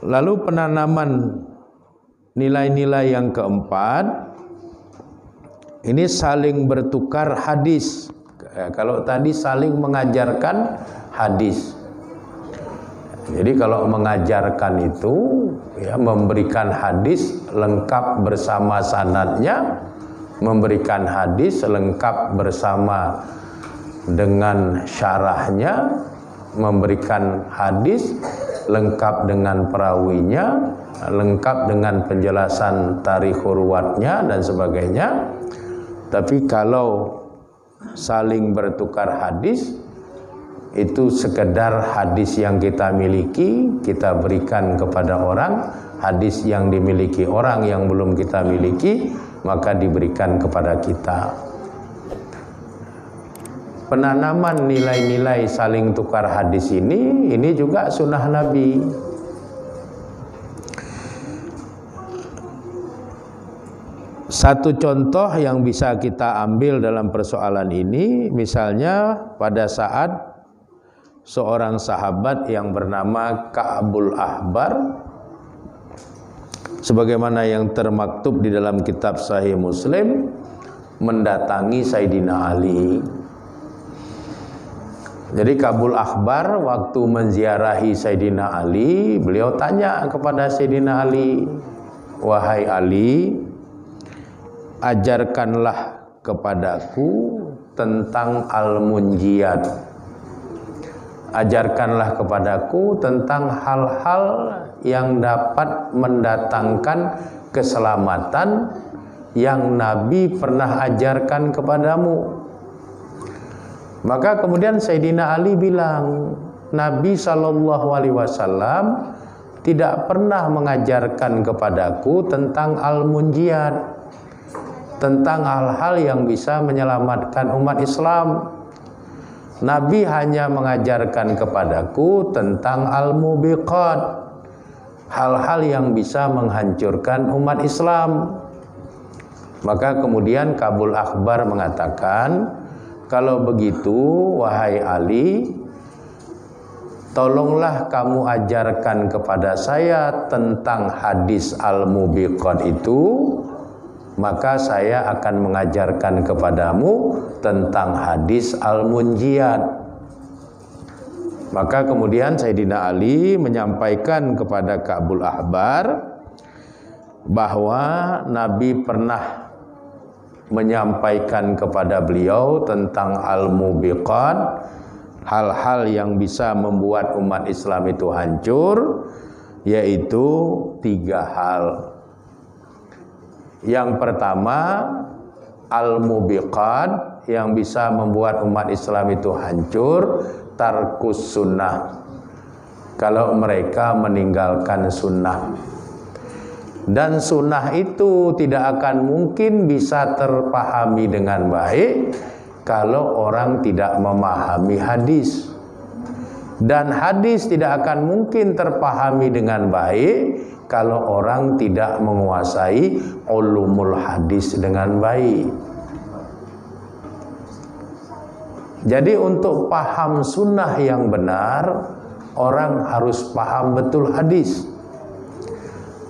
Lalu penanaman nilai-nilai yang keempat, ini saling bertukar hadis. Kalau tadi saling mengajarkan hadis. Jadi kalau mengajarkan itu ya, memberikan hadis lengkap bersama sanadnya, memberikan hadis lengkap bersama dengan syarahnya, memberikan hadis lengkap dengan perawinya, lengkap dengan penjelasan tarikh ruwatnya dan sebagainya. Tapi kalau saling bertukar hadis, itu sekedar hadis yang kita miliki, kita berikan kepada orang. Hadis yang dimiliki orang yang belum kita miliki, maka diberikan kepada kita. Penanaman nilai-nilai saling tukar hadis ini juga sunnah Nabi. Satu contoh yang bisa kita ambil dalam persoalan ini, misalnya pada saat seorang sahabat yang bernama Ka'bul Ahbar, sebagaimana yang termaktub di dalam kitab Sahih Muslim, mendatangi Sayyidina Ali. Jadi Ka'bul Ahbar waktu menziarahi Sayyidina Ali, beliau tanya kepada Sayyidina Ali, "Wahai Ali, ajarkanlah kepadaku tentang al-munjiyat. Ajarkanlah kepadaku tentang hal-hal yang dapat mendatangkan keselamatan yang Nabi pernah ajarkan kepadamu." Maka kemudian Sayyidina Ali bilang, Nabi SAW tidak pernah mengajarkan kepadaku tentang al-munjiyat, tentang hal-hal yang bisa menyelamatkan umat Islam. Nabi hanya mengajarkan kepadaku tentang al-mubiqat, hal-hal yang bisa menghancurkan umat Islam. Maka kemudian Ka'bul Ahbar mengatakan, "Kalau begitu wahai Ali, tolonglah kamu ajarkan kepada saya tentang hadis al-mubiqat itu, maka saya akan mengajarkan kepadamu tentang hadis al-munjiyat." Maka kemudian Sayyidina Ali menyampaikan kepada Ka'bul Ahbar bahwa Nabi pernah menyampaikan kepada beliau tentang al-mubiqat, hal-hal yang bisa membuat umat Islam itu hancur, yaitu 3 hal. Yang pertama, al-mubiqat yang bisa membuat umat Islam itu hancur, tarkus sunnah, kalau mereka meninggalkan sunnah. Dan sunnah itu tidak akan mungkin bisa terpahami dengan baik kalau orang tidak memahami hadis. Dan hadis tidak akan mungkin terpahami dengan baik kalau orang tidak menguasai ulumul hadis dengan baik. Jadi untuk paham sunnah yang benar, orang harus paham betul hadis.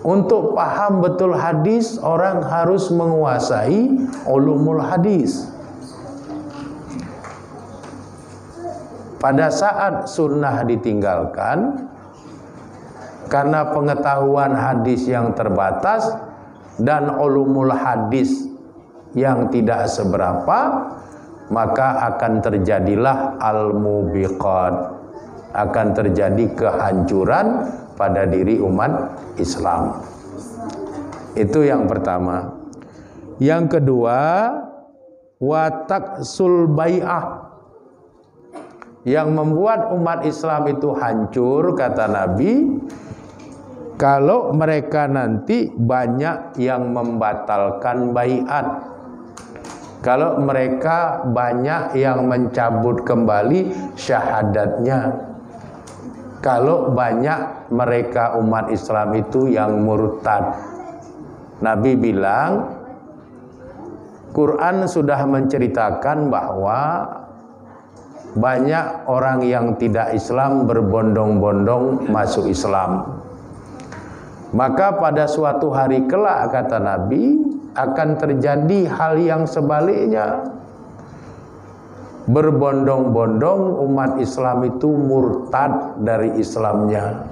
Untuk paham betul hadis, orang harus menguasai ulumul hadis. Pada saat sunnah ditinggalkan karena pengetahuan hadis yang terbatas dan ulumul hadis yang tidak seberapa, maka akan terjadilah al-mubiqat, akan terjadi kehancuran pada diri umat Islam. Itu yang pertama. Yang kedua, wataksul bai'ah, yang membuat umat Islam itu hancur, kata Nabi, kalau mereka nanti banyak yang membatalkan baiat, kalau mereka banyak yang mencabut kembali syahadatnya, kalau banyak mereka umat Islam itu yang murtad. Nabi bilang, Quran sudah menceritakan bahwa banyak orang yang tidak Islam berbondong-bondong masuk Islam. Maka pada suatu hari kelak, kata Nabi, akan terjadi hal yang sebaliknya. Berbondong-bondong umat Islam itu murtad dari Islamnya.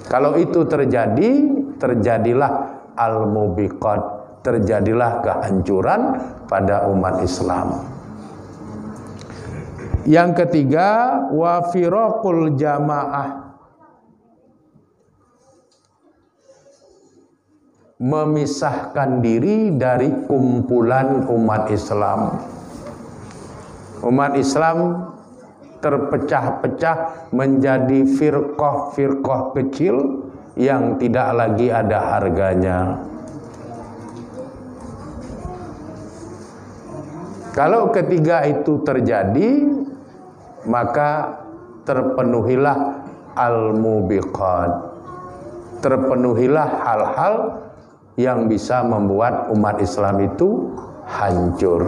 Kalau itu terjadi, terjadilah al-mubiqat, terjadilah kehancuran pada umat Islam. Yang ketiga, wa firaqul jamaah, memisahkan diri dari kumpulan umat Islam. Umat Islam terpecah-pecah menjadi firqah-firqah kecil yang tidak lagi ada harganya. Kalau ketiga itu terjadi, maka terpenuhilah al-mubiqat, terpenuhilah hal-hal yang bisa membuat umat Islam itu hancur.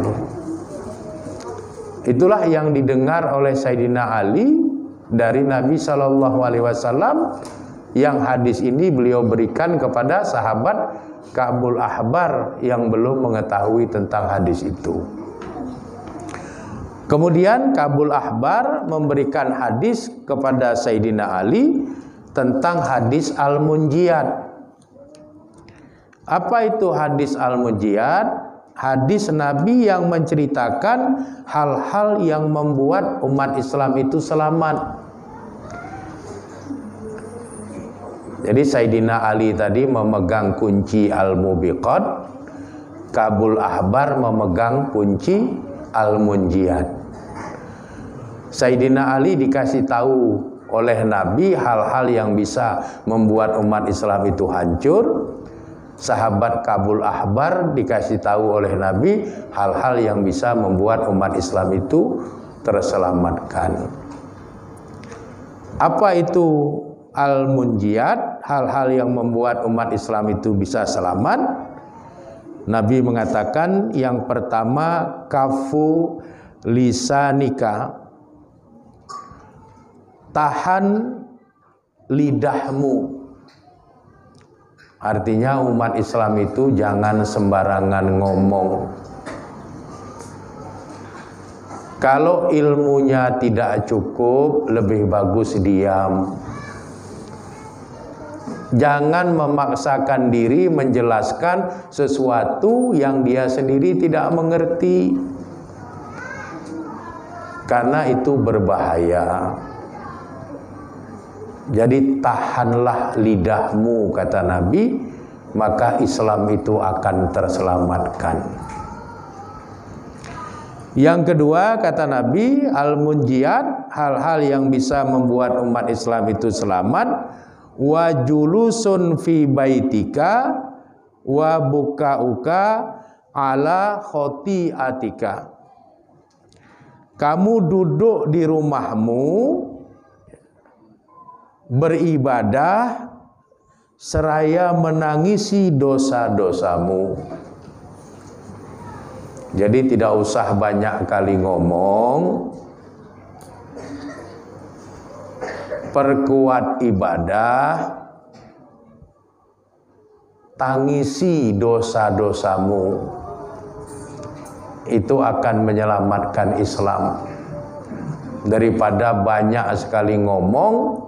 Itulah yang didengar oleh Sayyidina Ali dari Nabi SAW, yang hadis ini beliau berikan kepada sahabat Ka'bul Ahbar yang belum mengetahui tentang hadis itu. Kemudian Ka'bul Ahbar memberikan hadis kepada Sayyidina Ali tentang hadis Al-Munjiyat. Apa itu hadis Al-Munjiyat? Hadis Nabi yang menceritakan hal-hal yang membuat umat Islam itu selamat. Jadi Sayyidina Ali tadi memegang kunci Al-Mubiqat, Ka'bul Ahbar memegang kunci Al-Munjiyat. Sayyidina Ali dikasih tahu oleh Nabi hal-hal yang bisa membuat umat Islam itu hancur. Sahabat Ka'bul Ahbar dikasih tahu oleh Nabi hal-hal yang bisa membuat umat Islam itu terselamatkan. Apa itu Al-Munjiyat? Hal-hal yang membuat umat Islam itu bisa selamat. Nabi mengatakan yang pertama, kafu lisanika, tahan lidahmu. Artinya umat Islam itu jangan sembarangan ngomong. Kalau ilmunya tidak cukup, lebih bagus diam. Jangan memaksakan diri menjelaskan sesuatu yang dia sendiri tidak mengerti, karena itu berbahaya. Jadi tahanlah lidahmu, kata Nabi, maka Islam itu akan terselamatkan. Yang kedua, kata Nabi, al-munjiyat, hal-hal yang bisa membuat umat Islam itu selamat, wa julusun fi baitika wa bukauka ala khotiatika. Kamu duduk di rumahmu beribadah seraya menangisi dosa-dosamu. Jadi tidak usah banyak kali ngomong, perkuat ibadah, tangisi dosa-dosamu. Itu akan menyelamatkan Islam daripada banyak sekali ngomong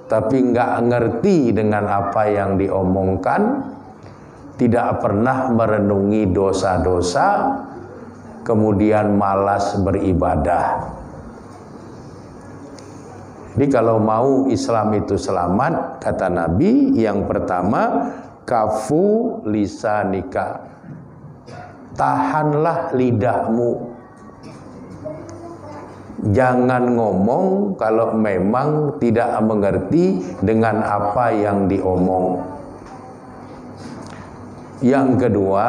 tapi nggak ngerti dengan apa yang diomongkan, tidak pernah merenungi dosa-dosa, kemudian malas beribadah. Jadi kalau mau Islam itu selamat, kata Nabi, yang pertama, kafu lisanika, tahanlah lidahmu. Jangan ngomong kalau memang tidak mengerti dengan apa yang diomong. Yang kedua,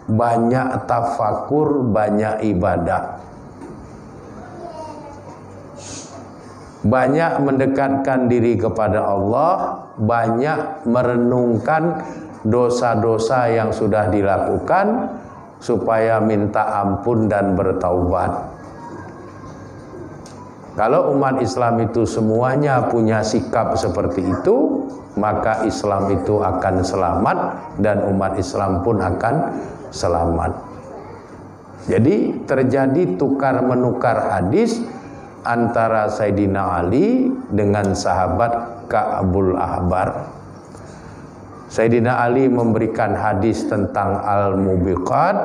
banyak tafakur, banyak ibadah. Banyak mendekatkan diri kepada Allah, banyak merenungkan dosa-dosa yang sudah dilakukan supaya minta ampun dan bertaubat. Kalau umat Islam itu semuanya punya sikap seperti itu, maka Islam itu akan selamat dan umat Islam pun akan selamat. Jadi terjadi tukar menukar hadis antara Sayyidina Ali dengan sahabat Ka'bul Ahbar. Sayyidina Ali memberikan hadis tentang Al-Mubiqat,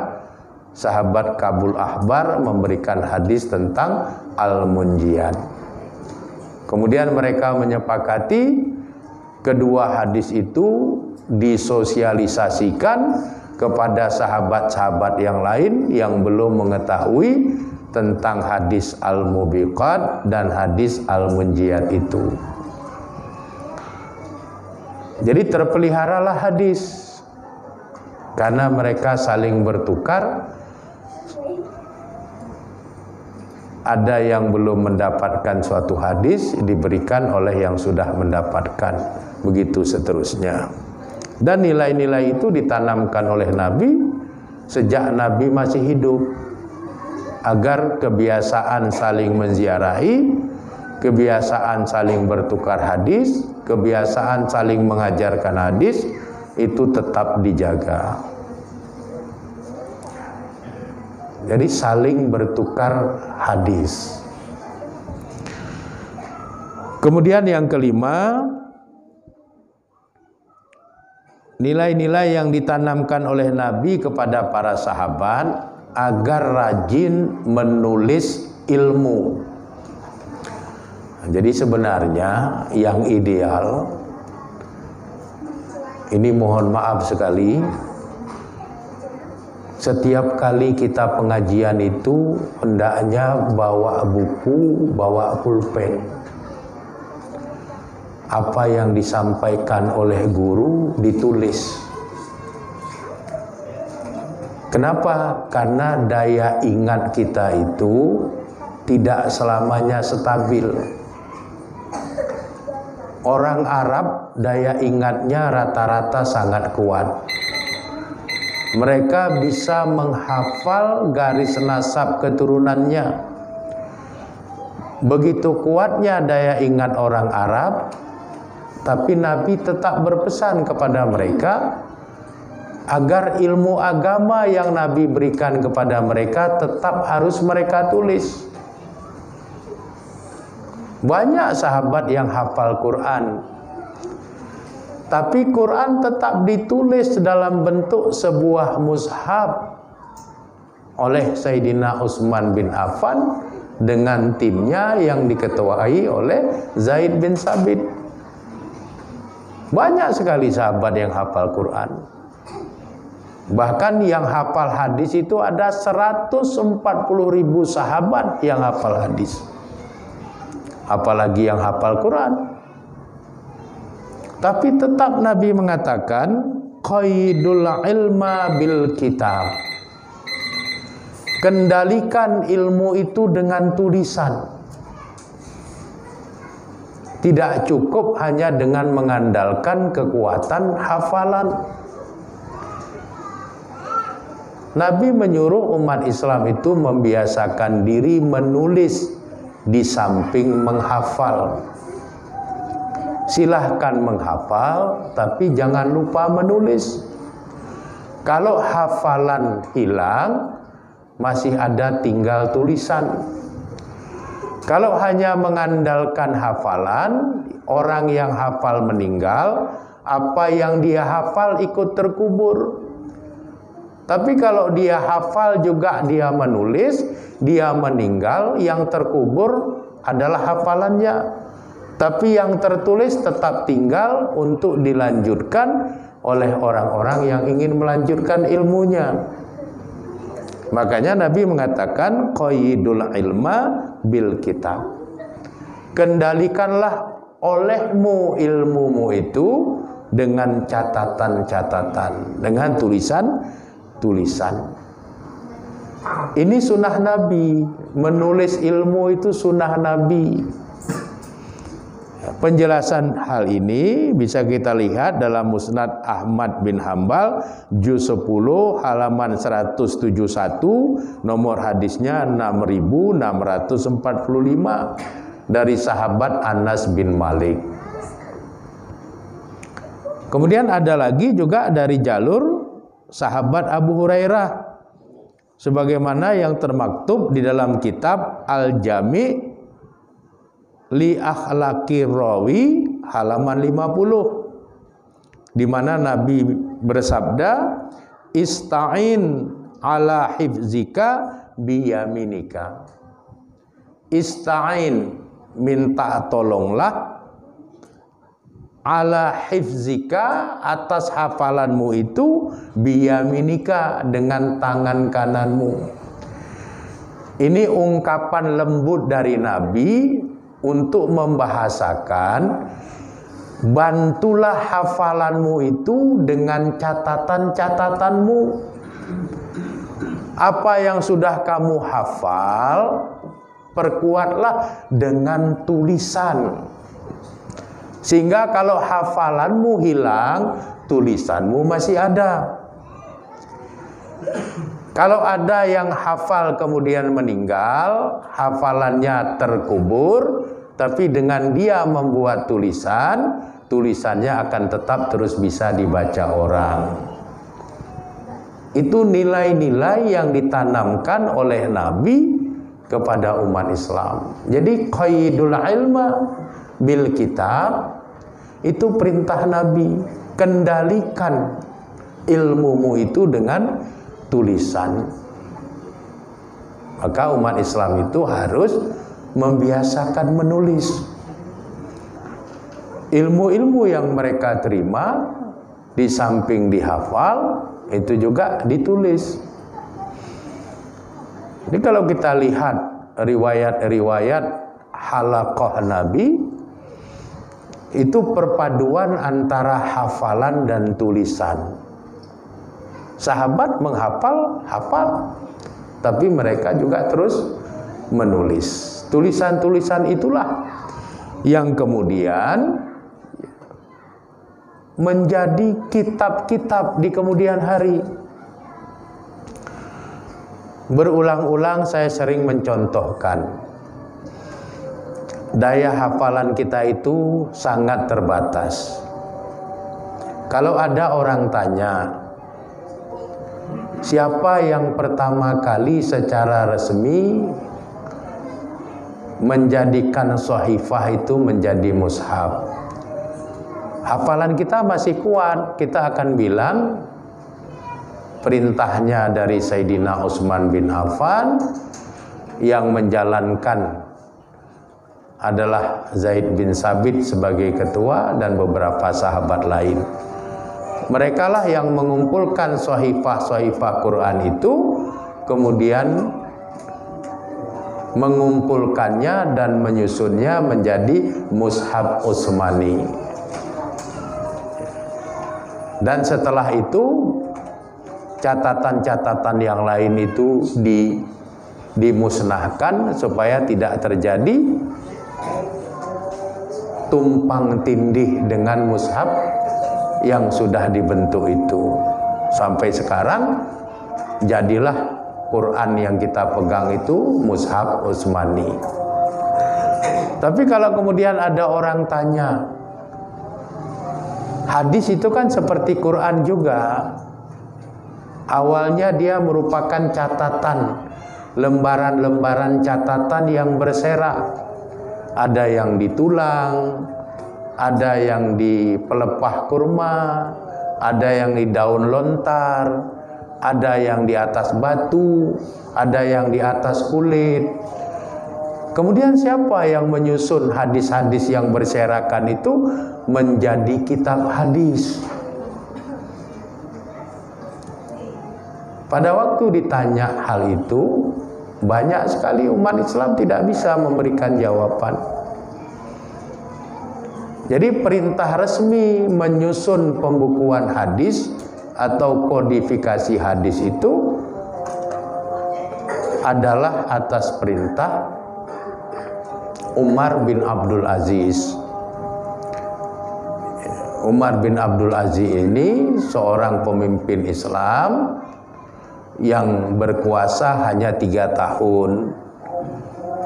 sahabat Ka'bul Ahbar memberikan hadis tentang Al-Munjiyat. Kemudian mereka menyepakati kedua hadis itu disosialisasikan kepada sahabat-sahabat yang lain yang belum mengetahui tentang hadis Al-Mubiqat dan hadis Al-Munjiyat itu. Jadi terpeliharalah hadis karena mereka saling bertukar. Ada yang belum mendapatkan suatu hadis diberikan oleh yang sudah mendapatkan, begitu seterusnya. Dan nilai-nilai itu ditanamkan oleh Nabi sejak Nabi masih hidup, agar kebiasaan saling menziarahi, kebiasaan saling bertukar hadis, kebiasaan saling mengajarkan hadis itu tetap dijaga. Jadi saling bertukar hadis. Kemudian yang kelima, nilai-nilai yang ditanamkan oleh Nabi kepada para sahabat agar rajin menulis ilmu. Jadi sebenarnya yang ideal, ini mohon maaf sekali, setiap kali kita pengajian itu hendaknya bawa buku, bawa pulpen. Apa yang disampaikan oleh guru ditulis. Kenapa? Karena daya ingat kita itu tidak selamanya stabil. Orang Arab daya ingatnya rata-rata sangat kuat. Mereka bisa menghafal garis nasab keturunannya. Begitu kuatnya daya ingat orang Arab, tapi Nabi tetap berpesan kepada mereka agar ilmu agama yang Nabi berikan kepada mereka tetap harus mereka tulis. Banyak sahabat yang hafal Quran, tapi Quran tetap ditulis dalam bentuk sebuah mushaf oleh Sayyidina Utsman bin Affan dengan timnya yang diketuai oleh Zaid bin Sabit. Banyak sekali sahabat yang hafal Quran. Bahkan yang hafal hadis itu ada 140.000 sahabat yang hafal hadis. Apalagi yang hafal Quran. Tapi tetap Nabi mengatakan qaidul ilma bil kitab. Kendalikan ilmu itu dengan tulisan. Tidak cukup hanya dengan mengandalkan kekuatan hafalan. Nabi menyuruh umat Islam itu membiasakan diri menulis di samping menghafal. Silahkan menghafal, tapi jangan lupa menulis. Kalau hafalan hilang, masih ada tinggal tulisan. Kalau hanya mengandalkan hafalan, orang yang hafal meninggal, apa yang dia hafal ikut terkubur. Tapi kalau dia hafal juga dia menulis, dia meninggal, yang terkubur adalah hafalannya. Tapi yang tertulis tetap tinggal untuk dilanjutkan oleh orang-orang yang ingin melanjutkan ilmunya. Makanya Nabi mengatakan qaidul ilma bil kitab. Kendalikanlah olehmu ilmumu itu dengan catatan-catatan, dengan tulisan-tulisan. Ini sunnah Nabi, menulis ilmu itu sunnah Nabi. Penjelasan hal ini bisa kita lihat dalam Musnad Ahmad bin Hambal juz 10 halaman 171, nomor hadisnya 6645 dari sahabat Anas bin Malik. Kemudian ada lagi juga dari jalur sahabat Abu Hurairah sebagaimana yang termaktub di dalam kitab Al-Jami' li akhlaqir rawi halaman 50, di mana Nabi bersabda, ista'in ala hifzika biyaminika. Ista'in, minta tolonglah, ala hifzika, atas hafalanmu itu, biyaminika, dengan tangan kananmu. Ini ungkapan lembut dari Nabi untuk membahasakan, bantulah hafalanmu itu dengan catatan-catatanmu. Apa yang sudah kamu hafal, perkuatlah dengan tulisan. Sehingga kalau hafalanmu hilang, tulisanmu masih ada. Kalau ada yang hafal kemudian meninggal, hafalannya terkubur, tapi dengan dia membuat tulisan, tulisannya akan tetap terus bisa dibaca orang. Itu nilai-nilai yang ditanamkan oleh Nabi kepada umat Islam. Jadi qaidul ilma bil kitab itu perintah Nabi, kendalikan ilmumu itu dengan tulisan. Maka umat Islam itu harus membiasakan menulis. Ilmu-ilmu yang mereka terima di samping dihafal, itu juga ditulis. Jadi kalau kita lihat riwayat-riwayat halaqah Nabi, itu perpaduan antara hafalan dan tulisan. Sahabat menghafal, hafal, tapi mereka juga terus menulis. Tulisan-tulisan itulah yang kemudian menjadi kitab-kitab di kemudian hari. Berulang-ulang saya sering mencontohkan, daya hafalan kita itu sangat terbatas. Kalau ada orang tanya, siapa yang pertama kali secara resmi menjadikan shahifah itu menjadi mushaf? Hafalan kita masih kuat, kita akan bilang perintahnya dari Sayyidina Utsman bin Affan, yang menjalankan adalah Zaid bin Sabit sebagai ketua dan beberapa sahabat lain. Mereka lah yang mengumpulkan shahifah-shahifah Quran itu, kemudian mengumpulkannya dan menyusunnya menjadi mushaf Utsmani. Dan setelah itu catatan-catatan yang lain itu dimusnahkan supaya tidak terjadi tumpang tindih dengan mushaf yang sudah dibentuk itu. Sampai sekarang jadilah Quran yang kita pegang itu mushaf Utsmani. Tapi kalau kemudian ada orang tanya, hadis itu kan seperti Quran juga. Awalnya dia merupakan catatan, lembaran-lembaran catatan yang berserak. Ada yang di tulang, ada yang di pelepah kurma, ada yang di daun lontar, ada yang di atas batu, ada yang di atas kulit. Kemudian siapa yang menyusun hadis-hadis yang berserakan itu menjadi kitab hadis? Pada waktu ditanya hal itu, banyak sekali umat Islam tidak bisa memberikan jawaban. Jadi perintah resmi menyusun pembukuan hadis atau kodifikasi hadis itu adalah atas perintah Umar bin Abdul Aziz Umar bin Abdul Aziz ini seorang pemimpin Islam yang berkuasa hanya 3 tahun.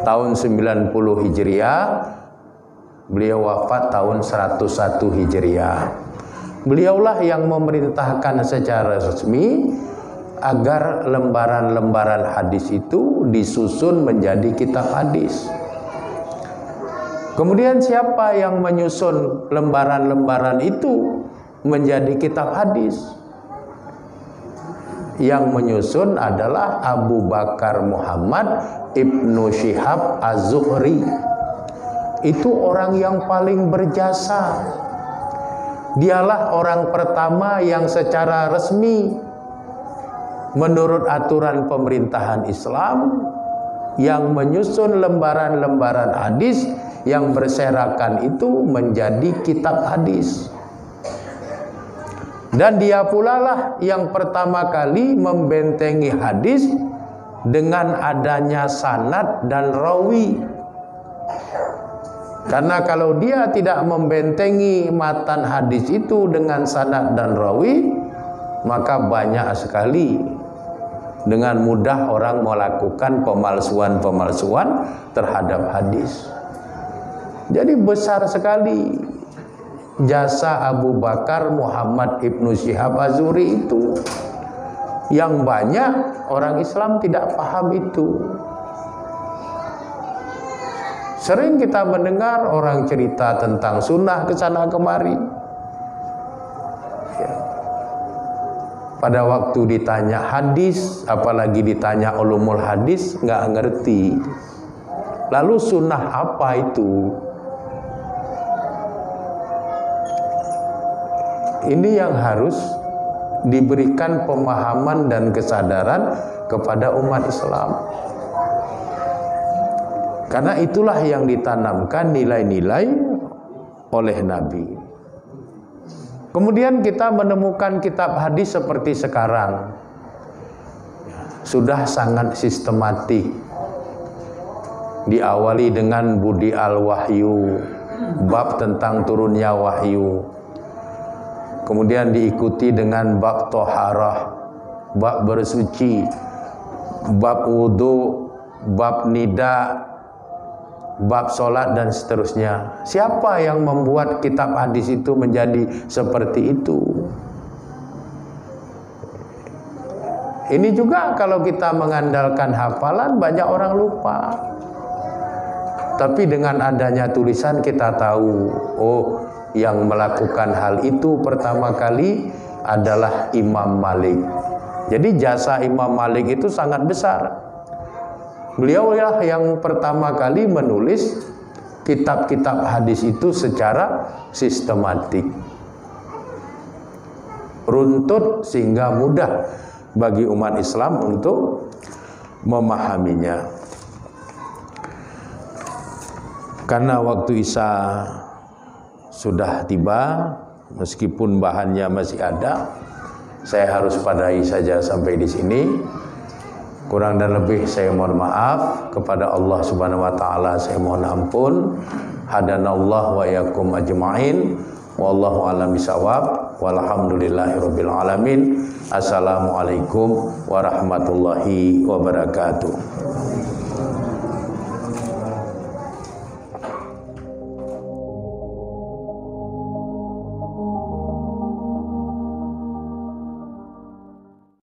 Tahun 90 Hijriah, beliau wafat tahun 101 Hijriah. Beliaulah yang memerintahkan secara resmi agar lembaran-lembaran hadis itu disusun menjadi kitab hadis. Kemudian siapa yang menyusun lembaran-lembaran itu menjadi kitab hadis? Yang menyusun adalah Abu Bakar Muhammad Ibnu Syihab Az-Zuhri. Itu orang yang paling berjasa. Dialah orang pertama yang secara resmi menurut aturan pemerintahan Islam yang menyusun lembaran-lembaran hadis yang berserakan itu menjadi kitab hadis. Dan dia pula lah yang pertama kali membentengi hadis dengan adanya sanad dan rawi. Karena kalau dia tidak membentengi matan hadis itu dengan sanad dan rawi, maka banyak sekali dengan mudah orang melakukan pemalsuan-pemalsuan terhadap hadis. Jadi besar sekali jasa Abu Bakar Muhammad Ibnu Syihab Az-Zuhri itu, yang banyak orang Islam tidak paham itu. Sering kita mendengar orang cerita tentang sunnah kesana kemari. Pada waktu ditanya hadis, apalagi ditanya ulumul hadis, nggak ngerti. Lalu sunnah apa itu? Ini yang harus diberikan pemahaman dan kesadaran kepada umat Islam. Karena itulah yang ditanamkan nilai-nilai oleh Nabi. Kemudian kita menemukan kitab hadis seperti sekarang. Sudah sangat sistematik. Diawali dengan Budi al-Wahyu, bab tentang turunnya wahyu. Kemudian diikuti dengan bab toharah, bab bersuci, bab wudu, bab nida, bab sholat dan seterusnya. Siapa yang membuat kitab hadis itu menjadi seperti itu? Ini juga kalau kita mengandalkan hafalan, banyak orang lupa. Tapi dengan adanya tulisan kita tahu, oh, yang melakukan hal itu pertama kali adalah Imam Malik. Jadi jasa Imam Malik itu sangat besar. Beliau lah yang pertama kali menulis kitab-kitab hadis itu secara sistematik, runtut, sehingga mudah bagi umat Islam untuk memahaminya. Karena waktu Isya sudah tiba, meskipun bahannya masih ada, saya harus padahi saja sampai di sini. Kurang dan lebih saya mohon maaf. Kepada Allah Subhanahu wa taala saya mohon ampun. Hadanallahu wa iyyakum ajma'in. Wallahu a'lam bishawab. Walhamdulillahirabbil alamin. Assalamualaikum warahmatullahi wabarakatuh.